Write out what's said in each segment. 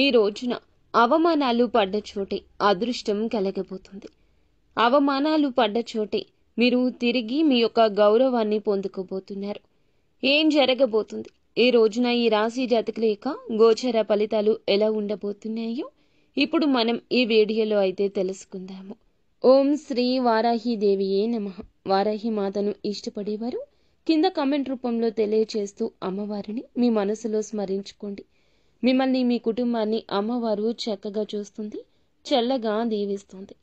ఈ రోజున అవమానాలు పడ్డ చోటే అదృష్టం కలగబోతుంది. అవమానాలు పడ్డ చోటే మీరు తిరిగి మీ యొక్క గౌరవాన్ని పొందుకోబోతున్నారు. ఏం జరగబోతుంది, ఈ రోజున ఈ రాశి జాతకుల యొక్క గోచర ఫలితాలు ఎలా ఉండబోతున్నాయో ఇప్పుడు మనం ఈ వీడియోలో అయితే తెలుసుకుందాము. ఓం శ్రీ వారాహి దేవియే నమః. వారాహి మాతను ఇష్టపడేవారు కింద కామెంట్ రూపంలో తెలియచేస్తూ అమ్మవారిని మీ మనసులో స్మరించుకోండి. మిమ్మల్ని మీ కుటుంబాన్ని అమ్మవారు చక్కగా చూస్తుంది, చల్లగా దీవిస్తుంది.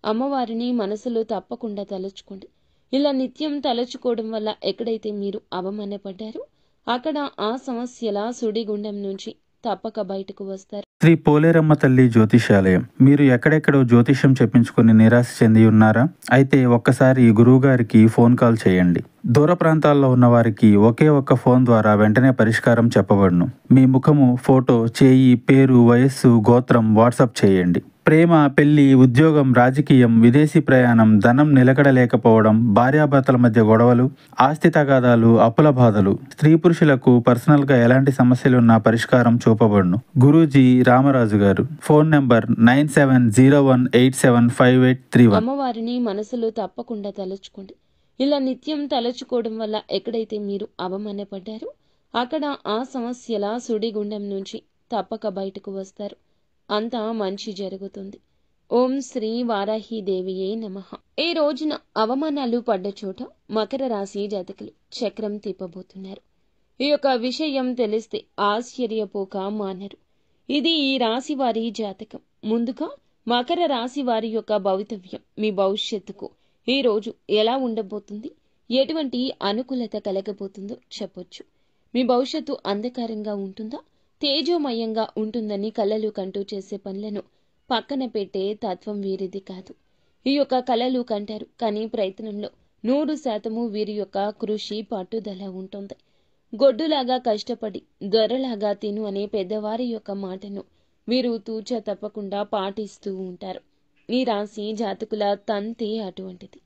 అమ్మవారిని మనసులో తప్పకుండా తలుచుకోండి. ఇలా నిత్యం తలుచుకోవడం వల్ల ఎక్కడైతే మీరు అవమానపడ్డారో అక్కడ ఆ సమస్యల సుడిగుండం నుంచి తప్పక బయటకు వస్తారు. శ్రీ పోలేరమ్మ తల్లి జ్యోతిషాలయం. మీరు ఎక్కడెక్కడో జ్యోతిష్యం చెప్పించుకుని నిరాశ చెంది ఉన్నారా? అయితే ఒక్కసారి గురువు గారికి ఫోన్ కాల్ చేయండి. దూర ప్రాంతాల్లో ఉన్న వారికి ఒకే ఒక్క ఫోన్ ద్వారా వెంటనే పరిష్కారం చెప్పబడును. మీ ముఖము, ఫోటో, చేయి, పేరు, వయస్సు, గోత్రం వాట్సాప్ చేయండి. ప్రేమ, పెళ్లి, ఉద్యోగం, రాజకీయం, విదేశీ ప్రయాణం, ధనం నిలకడలేకపోవడం, భార్యాభర్తల మధ్య గొడవలు, ఆస్తి తగాదాలు, అప్పుల బాధలు, స్త్రీ పురుషులకు పర్సనల్ గా ఎలాంటి సమస్యలున్నా పరిష్కారం చూపబడును. గురూజీ రామరాజు గారు. Phone number 9701875831. అమ్మవారిని మనసులో తప్పకుండా తలుచుకోండి. ఇలా నిత్యం తలుచుకోవడం వల్ల ఎక్కడైతే మీరు అవమానపడ్డారో అక్కడ ఆ సమస్యల సుడిగుండం నుంచి తప్పక బయటకు వస్తారు. అంతా మంచి జరుగుతుంది. ఓం శ్రీ వారాహి దేవియే నమః. ఈ రోజున అవమానాలు పడ్డ చోట మకర రాశి జాతకులు చక్రం తిప్పబోతున్నారు. ఈ యొక్క విషయం తెలిస్తే ఆశ్చర్యపోక మానరు. ఇది ఈ రాశి వారి జాతకం. ముందుగా మకర రాశి వారి యొక్క భవితవ్యం, మీ భవిష్యత్తుకు ఈ రోజు ఎలా ఉండబోతుంది, ఎటువంటి అనుకూలత కలగబోతుందో చెప్పొచ్చు. మీ భవిష్యత్తు అంధకారంగా ఉంటుందా, తేజోమయంగా ఉంటుందని కలలు కంటూ చేసే పనులను పక్కన పెట్టే తత్వం వీరిది కాదు. ఈ యొక్క కలలు కంటారు, కానీ ప్రయత్నంలో 100% వీరి యొక్క కృషి పట్టుదల ఉంటుంది. గొడ్డులాగా కష్టపడి దొరలాగా తిను అనే పెద్దవారి యొక్క మాటను వీరు తూచ తప్పకుండా పాటిస్తూ ఉంటారు. ఈ రాశి జాతకుల తంతే అటువంటిది.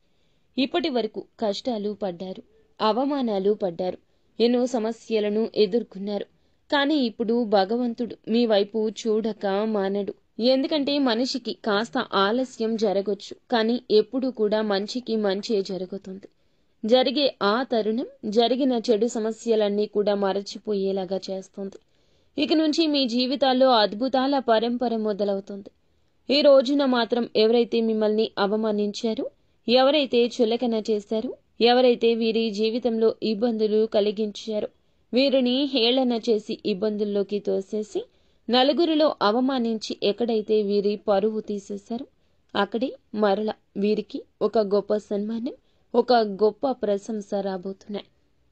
ఇప్పటి వరకు కష్టాలు పడ్డారు, అవమానాలు పడ్డారు, ఎన్నో సమస్యలను ఎదుర్కొన్నారు. కానీ ఇప్పుడు భగవంతుడు మీ వైపు చూడక మానడు. ఎందుకంటే మనిషికి కాస్త ఆలస్యం జరగొచ్చు, కానీ ఎప్పుడు కూడా మంచికి మంచే జరుగుతుంది. జరిగే ఆ తరుణం జరిగిన చెడు సమస్యలన్నీ కూడా మరచిపోయేలాగా చేస్తుంది. ఇక నుంచి మీ జీవితాల్లో అద్భుతాల పరంపర మొదలవుతుంది. ఈ రోజున మాత్రం ఎవరైతే మిమ్మల్ని అవమానించారో, ఎవరైతే చులకన చేశారో, ఎవరైతే వీరి జీవితంలో ఇబ్బందులు కలిగించారో వీరిని హేళన చేసి ఇబ్బందుల్లోకి తోసేసి నలుగురిలో అవమానించి ఎక్కడైతే వీరి పరువు తీసేశారో అక్కడే మరల వీరికి ఒక గొప్ప సన్మానం, ఒక గొప్ప ప్రశంస రాబోతున్నాయి.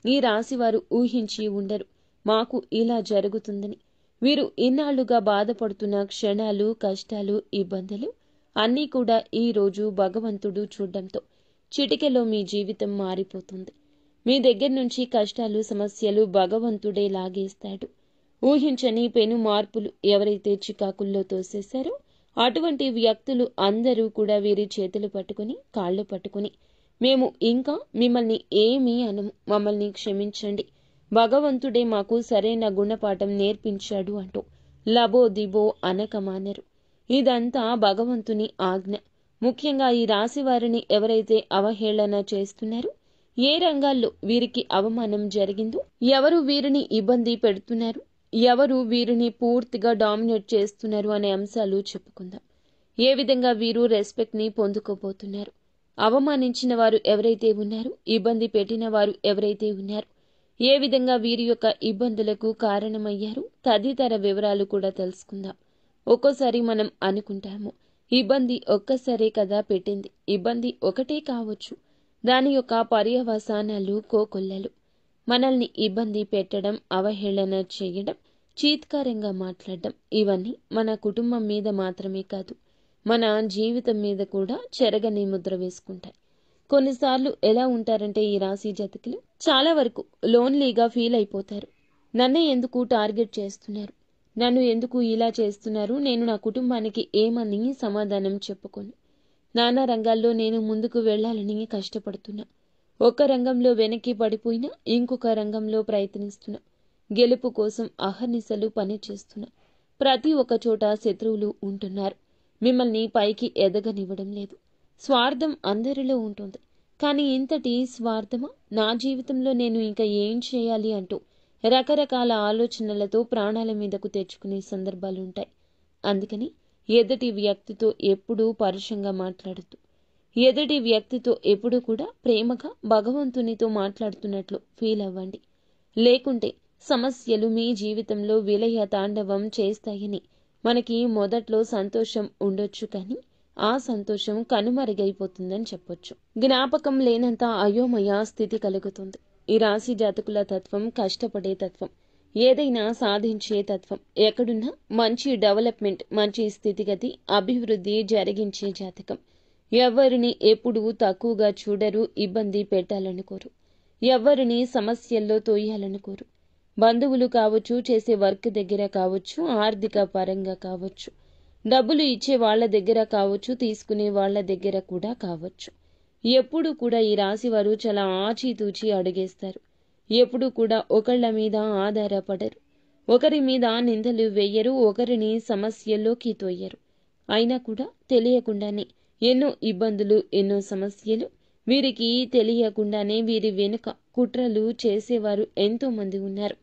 ఈ రాశివారు ఊహించి ఉండరు మాకు ఇలా జరుగుతుందని. వీరు ఇన్నాళ్లుగా బాధపడుతున్న క్షణాలు, కష్టాలు, ఇబ్బందులు అన్నీ కూడా ఈ రోజు భగవంతుడు చూడడంతో చిటికెలో మీ జీవితం మారిపోతుంది. మీ దగ్గర నుంచి కష్టాలు, సమస్యలు భగవంతుడే లాగేస్తాడు. ఊహించని పెను మార్పులు ఎవరైతే చికాకుల్లో తోసేశారో అటువంటి వ్యక్తులు అందరూ కూడా వీరి చేతులు పట్టుకుని, కాళ్ళు పట్టుకుని మేము ఇంకా మిమ్మల్ని ఏమీ అనము, మమ్మల్ని క్షమించండి, భగవంతుడే మాకు సరైన గుణపాఠం నేర్పించాడు అంటూ లబో దిబో అనక మానరు. ఇదంతా భగవంతుని ఆజ్ఞ. ముఖ్యంగా ఈ రాశి వారిని ఎవరైతే అవహేళన చేస్తున్నారో, ఏ రంగాల్లో వీరికి అవమానం జరిగిందో, ఎవరు వీరిని ఇబ్బంది పెడుతున్నారు, ఎవరు వీరిని పూర్తిగా డామినేట్ చేస్తున్నారు అనే అంశాలు చెప్పుకుందాం. ఏ విధంగా వీరు రెస్పెక్ట్ ని పొందుకోబోతున్నారు, అవమానించిన వారు ఎవరైతే ఉన్నారు, ఇబ్బంది పెట్టిన వారు ఎవరైతే ఉన్నారు, ఏ విధంగా వీరి యొక్క ఇబ్బందులకు కారణమయ్యారు తదితర వివరాలు కూడా తెలుసుకుందాం. ఒక్కోసారి మనం అనుకుంటాము ఇబ్బంది ఒక్కసారే కదా పెట్టింది, ఇబ్బంది ఒకటే కావచ్చు, దాని యొక్క పర్యవసానాలు కోకొల్లలు. మనల్ని ఇబ్బంది పెట్టడం, అవహేళన చేయడం, చీత్కారంగా మాట్లాడడం ఇవన్నీ మన కుటుంబం మీద మాత్రమే కాదు, మన జీవితం మీద కూడా చెరగని ముద్ర వేసుకుంటాయి. కొన్నిసార్లు ఎలా ఉంటారంటే ఈ రాశి జాతకులు చాలా వరకు లోన్లీగా ఫీల్ అయిపోతారు. నన్నే ఎందుకు టార్గెట్ చేస్తున్నారు, నన్ను ఎందుకు ఇలా చేస్తున్నారు, నేను నా కుటుంబానికి ఏమని సమాధానం చెప్పుకోను. నానా రంగాల్లో నేను ముందుకు వెళ్లాలని కష్టపడుతున్నా, ఒక రంగంలో వెనక్కి పడిపోయినా ఇంకొక రంగంలో ప్రయత్నిస్తున్నా, గెలుపు కోసం అహర్నిశలు పనిచేస్తున్నా, ప్రతి ఒక్క చోట శత్రువులు ఉంటున్నారు. మిమ్మల్ని పైకి ఎదగనివ్వడం లేదు. స్వార్థం అందరిలో ఉంటుంది. కానీ ఇంతటి స్వార్థమా? నా జీవితంలో నేను ఇంకా ఏం చేయాలి అంటూ రకరకాల ఆలోచనలతో ప్రాణాల మీదకు తెచ్చుకునే సందర్భాలుంటాయి. అందుకని ఎదుటి వ్యక్తితో ఎప్పుడూ పరుషంగా మాట్లాడుతూ, ఎదుటి వ్యక్తితో ఎప్పుడూ కూడా ప్రేమగా భగవంతునితో మాట్లాడుతున్నట్లు ఫీల్ అవ్వండి. లేకుంటే సమస్యలు మీ జీవితంలో విలయ తాండవం చేస్తాయని మనకి మొదట్లో సంతోషం ఉండొచ్చు, కానీ ఆ సంతోషం కనుమరుగైపోతుందని చెప్పొచ్చు. జ్ఞాపకం లేనంత అయోమయ స్థితి కలుగుతుంది. ఈ రాశి జాతకుల తత్వం కష్టపడే తత్వం, ఏదైనా సాధించే తత్వం, ఎక్కడున్నా మంచి డెవలప్మెంట్, మంచి స్థితిగతి, అభివృద్ధి జరిగించే జాతకం. ఎవరిని ఎప్పుడూ తక్కువగా చూడరు, ఇబ్బంది పెట్టాలనుకోరు, ఎవరిని సమస్యల్లో తోయాలనుకోరు. బంధువులు కావచ్చు, చేసే వర్క్ దగ్గర కావచ్చు, ఆర్థిక పరంగా కావచ్చు, డబ్బులు ఇచ్చే వాళ్ళ దగ్గర కావచ్చు, తీసుకునే వాళ్ళ దగ్గర కూడా కావచ్చు. ఎప్పుడు కూడా ఈ రాశి వారు చాలా ఆచితూచి అడుగేస్తారు. ఎప్పుడు కూడా ఒకళ్ళ మీద ఆధారపడరు, ఒకరి మీద నిందలు వేయరు, ఒకరిని సమస్యల్లోకి తోయరు. అయినా కూడా తెలియకుండానే ఎన్నో ఇబ్బందులు, ఎన్నో సమస్యలు, వీరికి తెలియకుండానే వీరి వెనుక కుట్రలు చేసేవారు ఎంతో మంది ఉన్నారు.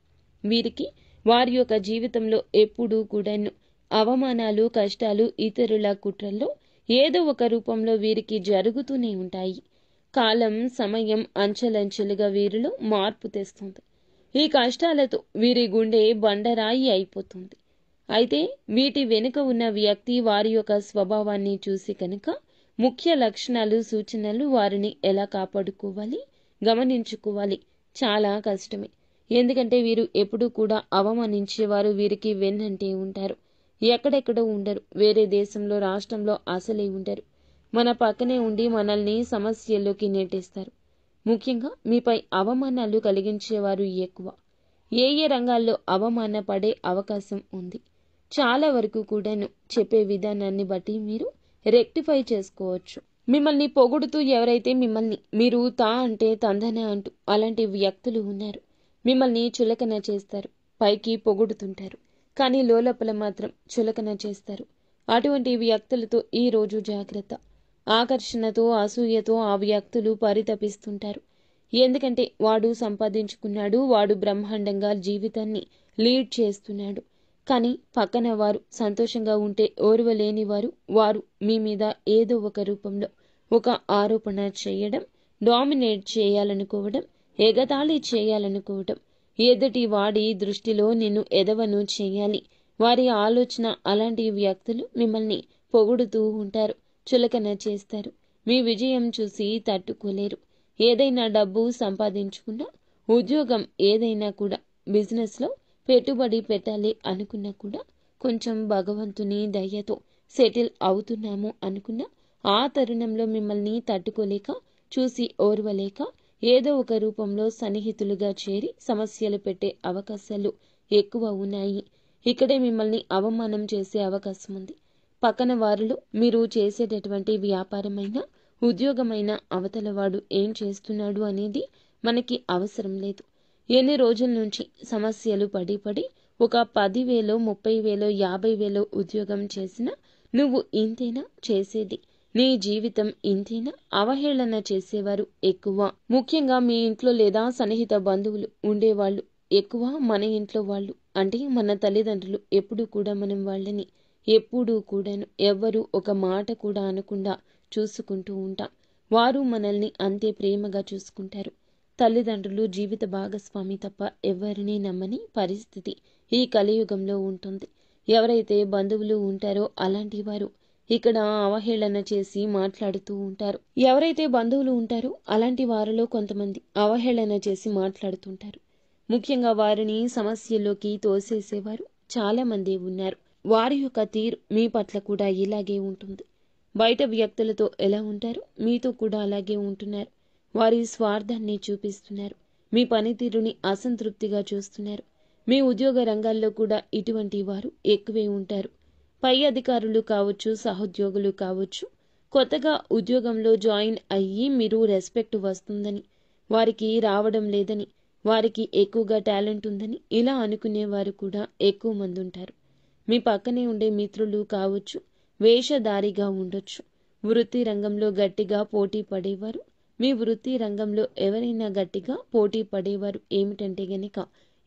వీరికి వారి యొక్క జీవితంలో ఎప్పుడూ కూడా అవమానాలు, కష్టాలు, ఇతరుల కుట్రల్లో ఏదో ఒక రూపంలో వీరికి జరుగుతూనే ఉంటాయి. కాలం, సమయం అంచెలంచెలుగా వీరిలో మార్పు తెస్తుంది. ఈ కష్టాలతో వీరి గుండె బండరాయి అయిపోతుంది. అయితే వీటి వెనుక ఉన్న వ్యక్తి వారి యొక్క స్వభావాన్ని చూసి కనుక ముఖ్య లక్షణాలు, సూచనలు, వారిని ఎలా కాపాడుకోవాలి, గమనించుకోవాలి చాలా కష్టమే. ఎందుకంటే వీరు ఎప్పుడూ కూడా అవమానించేవారు వీరికి వెన్నంటే ఉంటారు. ఎక్కడెక్కడో ఉండరు, వేరే దేశంలో, రాష్ట్రంలో అసలే ఉండరు. మన పక్కనే ఉండి మనల్ని సమస్యల్లోకి నెట్టేస్తారు. ముఖ్యంగా మీపై అవమానాలు కలిగించేవారు ఎక్కువ. ఏ రంగాల్లో అవమానపడే అవకాశం ఉంది. చాలా వరకు కూడాను చెప్పే విధానాన్ని బట్టి మీరు రెక్టిఫై చేసుకోవచ్చు. మిమ్మల్ని పొగుడుతూ ఎవరైతే మిమ్మల్ని మీరు తా అంటే తందన అంటూ అలాంటి వ్యక్తులు ఉన్నారు. మిమ్మల్ని చులకన చేస్తారు, పైకి పొగుడుతుంటారు, కానీ లోపల మాత్రం చులకన చేస్తారు. అటువంటి వ్యక్తులతో ఈ రోజు జాగ్రత్త. ఆకర్షణతో, అసూయతో ఆ వ్యక్తులు పరితపిస్తుంటారు. ఎందుకంటే వాడు సంపాదించుకున్నాడు, వాడు బ్రహ్మాండంగా జీవితాన్ని లీడ్ చేస్తున్నాడు. కానీ పక్కన వారు సంతోషంగా ఉంటే ఓర్వలేని వారు మీ మీద ఏదో ఒక రూపంలో ఒక ఆరోపణ చేయడం, డామినేట్ చేయాలనుకోవడం, ఎగతాళి చేయాలనుకోవడం, ఎదుటి వాడి దృష్టిలో నిన్ను ఎదవను చేయాలి. వారి ఆలోచన అలాంటి వ్యక్తులు మిమ్మల్ని పొగుడుతూ ఉంటారు, చులకన చేస్తారు. మీ విజయం చూసి తట్టుకోలేరు. ఏదైనా డబ్బు సంపాదించుకున్నా, ఉద్యోగం ఏదైనా కూడా, బిజినెస్లో పెట్టుబడి పెట్టాలి అనుకున్నా కూడా, కొంచెం భగవంతుని దయతో సెటిల్ అవుతున్నాము అనుకున్నా, ఆ తరుణంలో మిమ్మల్ని తట్టుకోలేక, చూసి ఓర్వలేక ఏదో ఒక రూపంలో సన్నిహితులుగా చేరి సమస్యలు పెట్టే అవకాశాలు ఎక్కువ ఉన్నాయి. ఇక్కడే మిమ్మల్ని అవమానం చేసే అవకాశం ఉంది. పక్కన వారిలో మీరు చేసేటటువంటి వ్యాపారమైన, ఉద్యోగమైన అవతలవాడు ఏం చేస్తున్నాడు అనేది మనకి అవసరం లేదు. ఎన్ని రోజుల నుంచి సమస్యలు పడి ఒక 10,000, 30,000, 50,000 ఉద్యోగం చేసినా నువ్వు ఇంతేనా చేసేది, నీ జీవితం ఇంతేనా, అవహేళన చేసేవారు ఎక్కువ. ముఖ్యంగా మీ ఇంట్లో లేదా సన్నిహిత బంధువులు ఉండేవాళ్ళు ఎక్కువ. మన ఇంట్లో వాళ్ళు అంటే మన తల్లిదండ్రులు ఎప్పుడూ కూడా మనం వాళ్ళని ఎప్పుడూ కూడాను ఎవ్వరూ ఒక మాట కూడా అనకుండా చూసుకుంటూ ఉంటాం. వారు మనల్ని అంతే ప్రేమగా చూసుకుంటారు. తల్లిదండ్రులు జీవిత భాగస్వామి తప్ప ఎవరినీ నమ్మని పరిస్థితి ఈ కలియుగంలో ఉంటుంది. ఎవరైతే బంధువులు ఉంటారో అలాంటి వారు ఇక్కడ అవహేళన చేసి మాట్లాడుతూ ఉంటారు. ఎవరైతే బంధువులు ఉంటారో అలాంటి వారిలో కొంతమంది అవహేళన చేసి మాట్లాడుతుంటారు. ముఖ్యంగా వారిని సమస్యల్లోకి తోసేసేవారు చాలా మంది ఉన్నారు. వారి యొక్క తీరు మీ పట్ల కూడా ఇలాగే ఉంటుంది. బయట వ్యక్తులతో ఎలా ఉంటారో మీతో కూడా అలాగే ఉంటున్నారు. వారి స్వార్థాన్ని చూపిస్తున్నారు. మీ పనితీరుని అసంతృప్తిగా చూస్తున్నారు. మీ ఉద్యోగ రంగాల్లో కూడా ఇటువంటి వారు ఎక్కువే ఉంటారు. పై అధికారులు కావచ్చు, సహోద్యోగులు కావచ్చు, కొత్తగా ఉద్యోగంలో జాయిన్ అయ్యి మీరు రెస్పెక్ట్ వస్తుందని, వారికి రావడం లేదని, వారికి ఎక్కువగా టాలెంట్ ఉందని ఇలా అనుకునేవారు కూడా ఎక్కువ మంది ఉంటారు. మీ పక్కనే ఉండే మిత్రులు కావచ్చు, వేషధారిగా ఉండొచ్చు. వృత్తి రంగంలో గట్టిగా పోటీ పడేవారు, మీ వృత్తి రంగంలో ఎవరైనా గట్టిగా పోటీ పడేవారు ఏమిటంటే గనక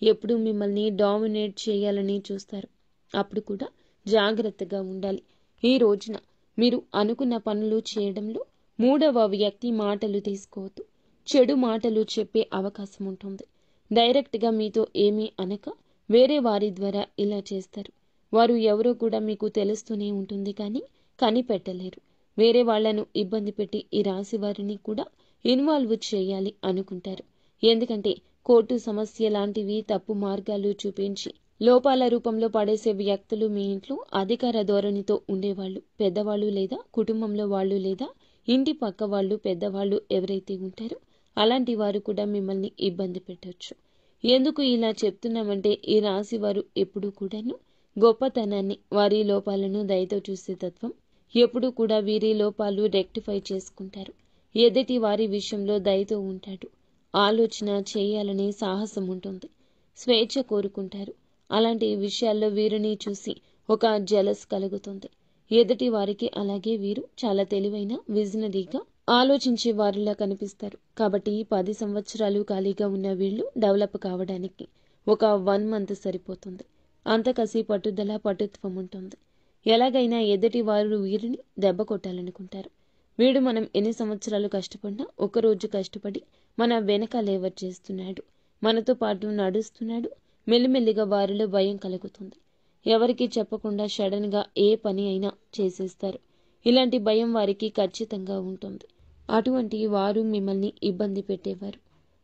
ఎప్పుడు మిమ్మల్ని డామినేట్ చేయాలని చూస్తారు. అప్పుడు కూడా జాగ్రత్తగా ఉండాలి. ఈ రోజున మీరు అనుకున్న పనులు చేయడంలో మూడవ వ్యక్తి మాటలు తీసుకోవద్దు. చెడు మాటలు చెప్పే అవకాశం ఉంటుంది. డైరెక్ట్గా మీతో ఏమీ అనక వేరే వారి ద్వారా ఇలా చేస్తారు. వారు ఎవరో కూడా మీకు తెలుస్తూనే ఉంటుంది, కానీ కనిపెట్టలేరు. వేరే వాళ్లను ఇబ్బంది పెట్టి ఈ రాశి వారిని కూడా ఇన్వాల్వ్ చేయాలి అనుకుంటారు. ఎందుకంటే కోర్టు సమస్య లాంటివి తప్పు మార్గాలు చూపించి లోపాల రూపంలో పడేసే వ్యక్తులు మీ ఇంట్లో అధికార ధోరణితో ఉండేవాళ్ళు, పెద్దవాళ్ళు లేదా కుటుంబంలో వాళ్ళు లేదా ఇంటి పక్క వాళ్ళు పెద్దవాళ్ళు ఎవరైతే ఉంటారో అలాంటి వారు కూడా మిమ్మల్ని ఇబ్బంది పెట్టొచ్చు. ఎందుకు ఇలా చెప్తున్నామంటే ఈ రాశి వారు ఎప్పుడూ కూడాను గొప్పతనాన్ని, వారి లోపాలను దయతో చూసే తత్వం, ఎప్పుడూ కూడా వీరి లోపాలు రెక్టిఫై చేసుకుంటారు. ఎదుటి వారి విషయంలో దయతో ఉంటాడు. ఆలోచన చేయాలనే సాహసం ఉంటుంది. స్వేచ్ఛ కోరుకుంటారు. అలాంటి విషయాల్లో వీరిని చూసి ఒక జలస్ కలుగుతుంది. ఎదుటి వారికి అలాగే వీరు చాలా తెలివైన, విజనరీగా ఆలోచించే వారిలా కనిపిస్తారు. కాబట్టి 10 సంవత్సరాలు ఖాళీగా ఉన్న వీళ్ళు డెవలప్ కావడానికి ఒక 1 మంత్ సరిపోతుంది. అంత కసి, పట్టుదల, పటుత్వం ఉంటుంది. ఎలాగైనా ఎదుటి వారు వీరిని దెబ్బ కొట్టాలనుకుంటారు. వీడు మనం ఎన్ని సంవత్సరాలు కష్టపడినా ఒకరోజు కష్టపడి మన వెనక లేవర్ చేస్తున్నాడు, మనతో పాటు నడుస్తున్నాడు. మెల్లిమెల్లిగా వారిలో భయం కలుగుతుంది. ఎవరికి చెప్పకుండా సడన్ గా ఏ పని అయినా చేసేస్తారు. ఇలాంటి భయం వారికి ఖచ్చితంగా ఉంటుంది. అటువంటి వారు మిమ్మల్ని ఇబ్బంది పెట్టేవారు.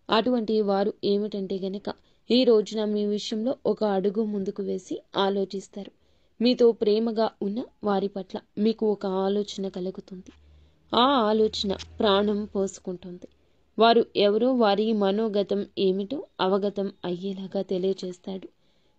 అటువంటి వారు ఏమిటంటే గనక ఈ రోజున మీ విషయంలో ఒక అడుగు ముందుకు వేసి ఆలోచిస్తారు. మీతో ప్రేమగా ఉన్న వారి పట్ల మీకు ఒక ఆలోచన కలుగుతుంది. ఆ ఆలోచన ప్రాణం పోసుకుంటుంది. వారు ఎవరో వారి మనోగతం ఏమిటో అవగతం అయ్యేలాగా తెలియచేస్తాడు.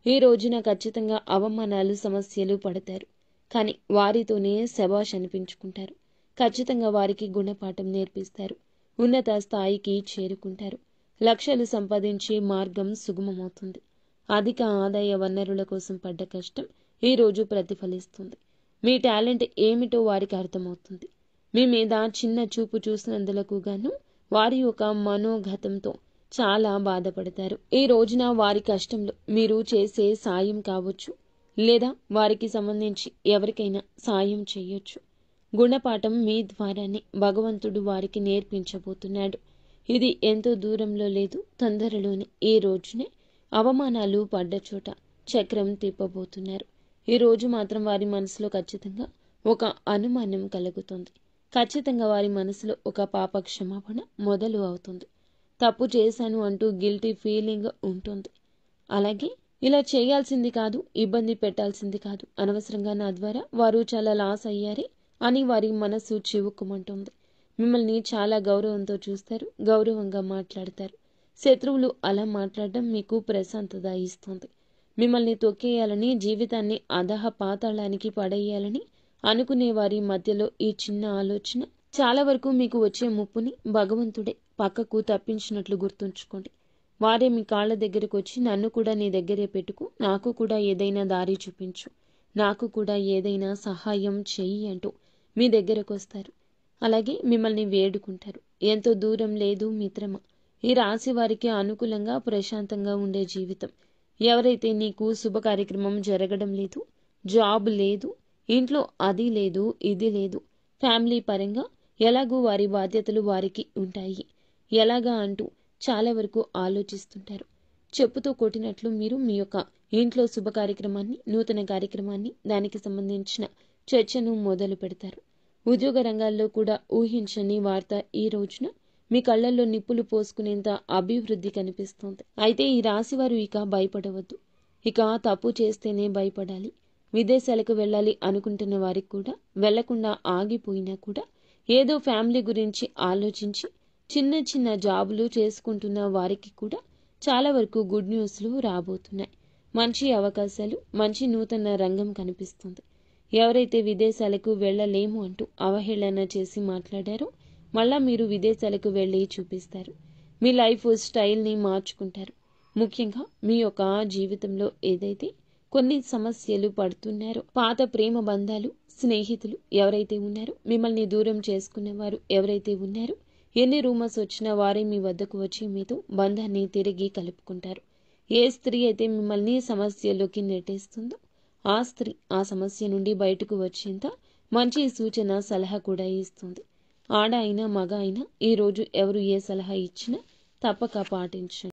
ఈ రోజున ఖచ్చితంగా అవమానాలు, సమస్యలు పడతారు. కానీ వారితోనే శబాష్ అనిపించుకుంటారు. ఖచ్చితంగా వారికి గుణపాఠం నేర్పిస్తారు. ఉన్నత స్థాయికి చేరుకుంటారు. లక్షలు సంపాదించే మార్గం సుగమమవుతుంది. అధిక ఆదాయ వనరుల కోసం పడ్డ కష్టం ఈ రోజు ప్రతిఫలిస్తుంది. మీ టాలెంట్ ఏమిటో వారికి అర్థమవుతుంది. మీ మీద చిన్న చూపు చూసినందులకు గాను వారి యొక్క మనోగతంతో చాలా బాధపడతారు. ఈ రోజున వారి కష్టంలో మీరు చేసే సాయం కావచ్చు, లేదా వారికి సంబంధించి ఎవరికైనా సాయం చేయొచ్చు. గుణపాఠం మీ ద్వారానే భగవంతుడు వారికి నేర్పించబోతున్నాడు. ఇది ఎంతో దూరంలో లేదు, తొందరలోనే ఈ రోజునే అవమానాలు పడ్డ చోట చక్రం తిప్పబోతున్నారు. ఈ రోజు మాత్రం వారి మనసులో ఖచ్చితంగా ఒక అనుమానం కలుగుతుంది. ఖచ్చితంగా వారి మనసులో ఒక పాప క్షమాపణ మొదలు అవుతుంది. తప్పు చేశాను అంటూ గిల్టీ ఫీలింగ్ ఉంటుంది. అలాగే ఇలా చేయాల్సింది కాదు, ఇబ్బంది పెట్టాల్సింది కాదు, అనవసరంగా నా ద్వారా వారు చాలా లాస్ అయ్యారే అని వారి మనసు చివుక్కుమంటుంది. మిమ్మల్ని చాలా గౌరవంతో చూస్తారు, గౌరవంగా మాట్లాడతారు. శత్రువులు అలా మాట్లాడడం మీకు ప్రశాంతత ఇస్తుంది. మిమ్మల్ని తొక్కేయాలని, జీవితాన్ని అధః పాతాళానికి పడేయాలని అనుకునే వారి మధ్యలో ఈ చిన్న ఆలోచన చాలా వరకు మీకు వచ్చే ముప్పుని భగవంతుడే పక్కకు తప్పించినట్లు గుర్తుంచుకోండి. వారే మీ కాళ్ళ దగ్గరకు వచ్చి నన్ను కూడా నీ దగ్గరే పెట్టుకు, నాకు కూడా ఏదైనా దారి చూపించు, నాకు కూడా ఏదైనా సహాయం చెయ్యి అంటూ మీ దగ్గరకు వస్తారు. అలాగే మిమ్మల్ని వేడుకుంటారు. ఎంతో దూరం లేదు మిత్రమా, ఈ రాశి వారికి అనుకూలంగా ప్రశాంతంగా ఉండే జీవితం. ఎవరైతే నీకు శుభ కార్యక్రమం జరగడం లేదు, జాబ్ లేదు, ఇంట్లో అది లేదు, ఇది లేదు, ఫ్యామిలీ పరంగా ఎలాగూ వారి బాధ్యతలు వారికి ఉంటాయి, ఎలాగా అంటూ చాలా వరకు ఆలోచిస్తుంటారు. చెప్పుతో కొట్టినట్లు మీరు మీ యొక్క ఇంట్లో శుభ కార్యక్రమాన్ని, నూతన కార్యక్రమాన్ని, దానికి సంబంధించిన చర్చను మొదలు పెడతారు. ఉద్యోగ రంగాల్లో కూడా ఊహించని వార్త ఈ రోజున మీ కళ్ళల్లో నిప్పులు పోసుకునేంత అభివృద్ధి కనిపిస్తోంది. అయితే ఈ రాశివారు ఇక భయపడవద్దు. ఇక తప్పు చేస్తేనే భయపడాలి. విదేశాలకు వెళ్ళాలి అనుకుంటున్న వారికి కూడా, వెళ్లకుండా ఆగిపోయినా కూడా ఏదో ఫ్యామిలీ గురించి ఆలోచించి చిన్న చిన్న జాబులు చేసుకుంటున్న వారికి కూడా చాలా వరకు గుడ్ న్యూస్లు రాబోతున్నాయి. మంచి అవకాశాలు, మంచి నూతన రంగం కనిపిస్తుంది. ఎవరైతే విదేశాలకు వెళ్ళలేము అంటూ అవహేళన చేసి మాట్లాడారో మళ్ళా మీరు విదేశాలకు వెళ్ళి చూపిస్తారు. మీ లైఫ్ స్టైల్ని మార్చుకుంటారు. ముఖ్యంగా మీ యొక్క జీవితంలో ఏదైతే కొన్ని సమస్యలు పడుతున్నారు. పాత ప్రేమ బంధాలు, స్నేహితులు ఎవరైతే ఉన్నారో, మిమ్మల్ని దూరం చేసుకునేవారు ఎవరైతే ఉన్నారో, ఎన్ని రూమర్స్ వచ్చినా వారే మీ వద్దకు వచ్చి మీతో బంధాన్ని తిరిగి కలుపుకుంటారు. ఏ స్త్రీ అయితే మిమ్మల్ని సమస్యలోకి నెట్టేస్తుందో ఆ స్త్రీ ఆ సమస్య నుండి బయటకు వచ్చేంత మంచి సూచన, సలహా కూడా ఇస్తుంది. ఆడ అయినా మగ అయినా ఈరోజు ఎవరు ఏ సలహా ఇచ్చినా తప్పక పాటించండి.